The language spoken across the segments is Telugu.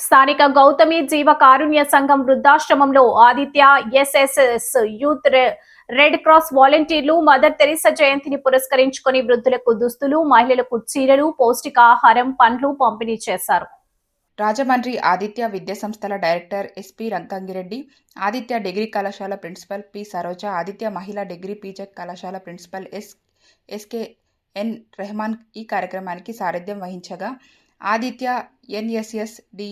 స్థానిక గౌతమి జీవ కారుణ్య సంఘం వృద్ధాశ్రమంలో Aditya SSS youth red cross వాలంటీర్లు మదర్ తెరీసా జయంతిని పురస్కరించుకొని వృద్ధులకు దుస్తులు, మహిళలకు చీరలు, పౌష్టికాహారం, పండ్లు పంపిణీ చేశారు. రాజమండ్రి ఆదిత్య విద్యాసంస్థల director SP Rangangireddy, Aditya degree కళాశాల ప్రిన్సిపల్ పి సరోజ, ఆదిత్య మహిళా డిగ్రీ పీజెడ్ కళాశాల ప్రిన్సిపల్ ఎస్కేఎన్ రెహమాన్ ఈ కార్యక్రమానికి సారథ్యం వహించగా, Aditya NSS D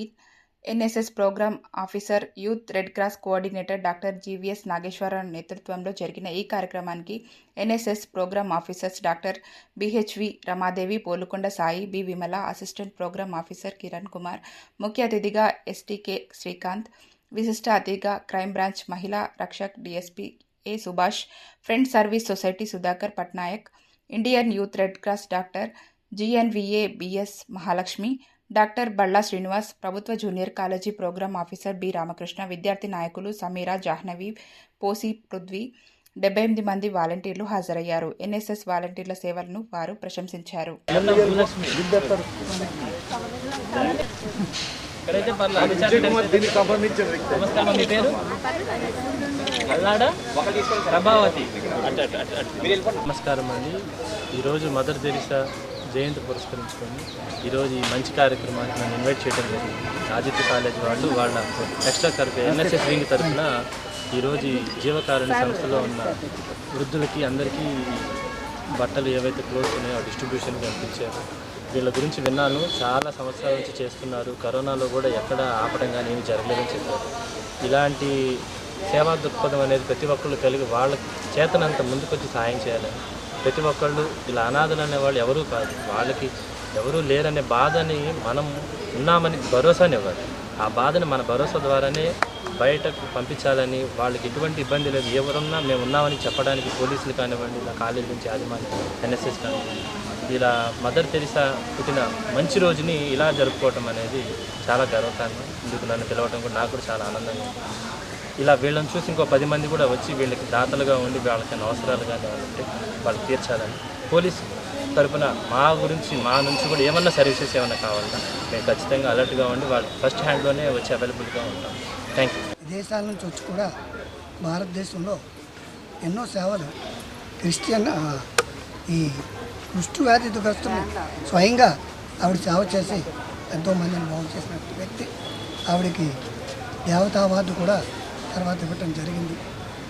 NSS program officer, youth red cross coordinator doctor GVS Nageswararao నేతృత్వంలో జరిగిన ఈ కార్యక్రమానికి NSS program officers doctor BHV Ramadevi, Polukonda Sai, B Vimala, assistant program officer Kiran Kumar, ముఖ్య అతిథిగా ఎస్టీకే శ్రీకాంత్, విశిష్ట అతిథిగా క్రైమ్ బ్రాంచ్ మహిళా రక్షక్ DSP A Subhash, friend service society Sudhakar Patnaik, Indian youth red cross doctor GNVA BS Mahalakshmi, doctor Balla Srinivas, ప్రభుత్వ junior college programme officer B Ramakrishna, విద్యార్థి నాయకులు సమీరా, జాహ్నవి, పోసి, పృథ్వీ, 78 మంది వాలంటీర్లు హాజరయ్యారు. ఎన్ఎస్ఎస్ వాలంటీర్ల సేవలను వారు ప్రశంసించారు. నమస్కారం అండి. ఈరోజు మదర్ తెరీసా జయంతి పురస్కరించుకొని ఈరోజు ఈ మంచి కార్యక్రమానికి నన్ను ఇన్వైట్ చేయడం జరిగింది. ఆదిత్య కాలేజ్ వాళ్ళు వాళ్ళ ఎక్స్ట్రా కరికులర్ ఎన్ఎస్ఎస్ వింగ్ తరఫున ఈరోజు ఈ జీవకారుణ్య సంస్థలో ఉన్న వృద్ధులకి అందరికీ బట్టలు ఏవైతే క్లోత్స్ ఉన్నాయో డిస్ట్రిబ్యూషన్ కల్పించారు. వీళ్ళ గురించి విన్నాను, చాలా సంవత్సరాల నుంచి చేస్తున్నారు. కరోనాలో కూడా ఎక్కడ ఆపడం కానీ ఏమి జరగలేదని చెప్పారు. ఇలాంటి సేవా దృక్పథం అనేది ప్రతి ఒక్కళ్ళు కలిగి వాళ్ళ చేతనంత ముందుకొచ్చి సాయం చేయాలని, ప్రతి ఒక్కళ్ళు ఇలా అనాథలు అనేవాళ్ళు ఎవరూ కాదు, వాళ్ళకి ఎవరూ లేరనే బాధని మనం ఉన్నామని భరోసాని ఇవ్వాలి. ఆ బాధని మన భరోసా ద్వారానే బయటకు పంపించాలని, వాళ్ళకి ఎటువంటి ఇబ్బంది లేదు, ఎవరున్నా మేము ఉన్నామని చెప్పడానికి పోలీసులు కానివ్వండి, ఇలా కాలేజీ నుంచి యాజమాన్యం ఎన్ఎస్ఎస్ కానివ్వండి, ఇలా మదర్ తెరీసా పుట్టిన మంచి రోజుని ఇలా జరుపుకోవటం అనేది చాలా గర్వకారణం. ఇందుకు నన్ను పిలవటం కూడా నాకు కూడా చాలా ఆనందంగా ఉంది. ఇలా వీళ్ళని చూసి ఇంకో 10 మంది కూడా వచ్చి వీళ్ళకి దాతలుగా ఉండి వాళ్ళకి అవసరాలు కానీ ఉంటే వాళ్ళకి తీర్చాలని, పోలీస్ తరఫున మా నుంచి కూడా ఏమన్నా సర్వీసెస్ ఏమన్నా కావాలన్నా మేము ఖచ్చితంగా అలర్ట్గా ఉండి వాళ్ళు ఫస్ట్ హ్యాండ్లోనే వచ్చి అవైలబుల్గా ఉంటాం. Thank you. విదేశాల నుంచి వచ్చి కూడా భారతదేశంలో ఎన్నో సేవలు క్రిస్టియన్ ఈ కుష్టు వ్యాధిగ్రస్తులు స్వయంగా ఆవిడ సేవ చేసి ఎంతోమందిని బాగు చేసిన వ్యక్తి. ఆవిడకి దేవతా అవార్డు కూడా తర్వాత ఇవ్వటం జరిగింది.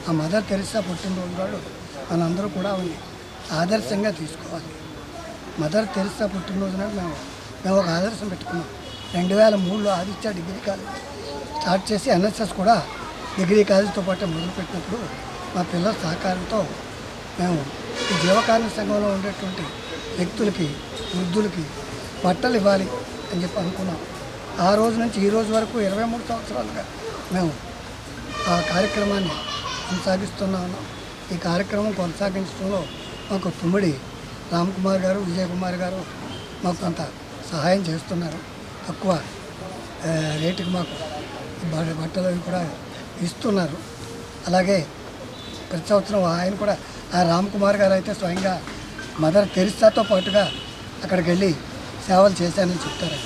ఆ మదర్ తెరీసా పుట్టినరోజు నాడు మనందరూ కూడా ఆవిడని ఆదర్శంగా తీసుకోవాలి. మదర్ తెరీసా పుట్టినరోజు నాడు మేము ఒక ఆదర్శం పెట్టుకున్నాం. 2003లో ఆదిత్య డిగ్రీ కాలేజ్ స్టార్ట్ చేసి ఎన్ఎస్ఎస్ కూడా డిగ్రీ కాలేజీతో పాటు మొదలుపెట్టినప్పుడు మా పిల్లల సహకారంతో మేము ఈ జీవకారుణ్య సంఘంలో ఉండేటువంటి వ్యక్తులకి, వృద్ధులకి బట్టలు ఇవ్వాలి అని చెప్పి అనుకున్నాం. ఆ రోజు నుంచి ఈ రోజు వరకు 23 సంవత్సరాలుగా మేము ఆ కార్యక్రమాన్ని కొనసాగిస్తున్నాము. ఈ కార్యక్రమం కొనసాగించడంలో మాకు తుమ్మిడి రామ్కుమార్ గారు, విజయ్ కుమార్ గారు మాకు కొంత సహాయం చేస్తున్నారు. తక్కువ రేటుకి మాకు బట్టలు కూడా ఇస్తున్నారు. అలాగే ప్రతి సంవత్సరం ఆయన కూడా ఆ రామ్కుమార్ గారు అయితే స్వయంగా మదర్ తెరీసాతో పాటుగా అక్కడికి వెళ్ళి సేవలు చేశానని చెప్తారు.